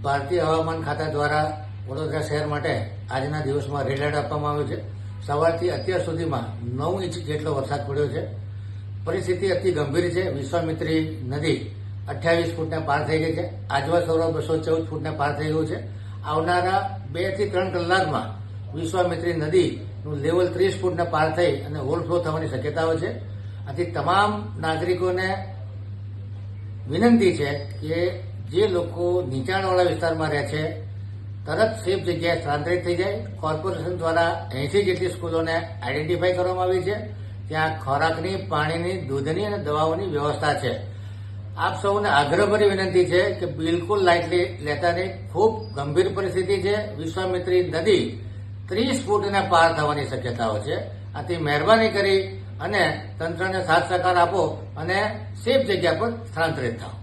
ભારતીય હવામાન ખાતા દ્વારા વડોદરા શહેર માટે આજના દિવસમાં રેડ એલર્ટ આપવામાં આવ્યું છે. સવારથી અત્યાર સુધીમાં 9 ઇંચ જેટલો વરસાદ પડ્યો છે. પરિસ્થિતિ અતિ ગંભીર છે. વિશ્વામિત્રી નદી 28 ફૂટને પાર થઈ ગઈ છે. આજવા સરોવર 214 ફૂટને પાર થઈ ગયું છે. આવનારા 2 થી 3 કલાકમાં વિશ્વામિત્રી નદીનું લેવલ 30 ફૂટને પાર થઈ અને ઓવરફ્લો થવાની શક્યતાઓ છે. આથી તમામ નાગરિકોને વિનંતી છે કે જે લોકો નીચાણવાળા વિસ્તારમાં રહે છે તરત સેફ જગ્યાએ સ્થળાંતરિત થઈ જાય. કોર્પોરેશન દ્વારા 80 જેટલી સ્કૂલોને આઈડેન્ટિફાઈ કરવામાં આવી છે. ત્યાં ખોરાકની, પાણીની, દૂધની અને દવાઓની વ્યવસ્થા છે. આપ સૌને આગ્રહભરી વિનંતી છે કે બિલકુલ લાઇટલી લેતા નહીં. ખૂબ ગંભીર પરિસ્થિતિ છે. વિશ્વામિત્રી નદી 30 ફૂટને પાર થવાની શક્યતાઓ છે. આથી મહેરબાની કરી અને તંત્રને સાથ સહકાર આપો અને સેફ જગ્યા પર સ્થળાંતરિત થાઓ.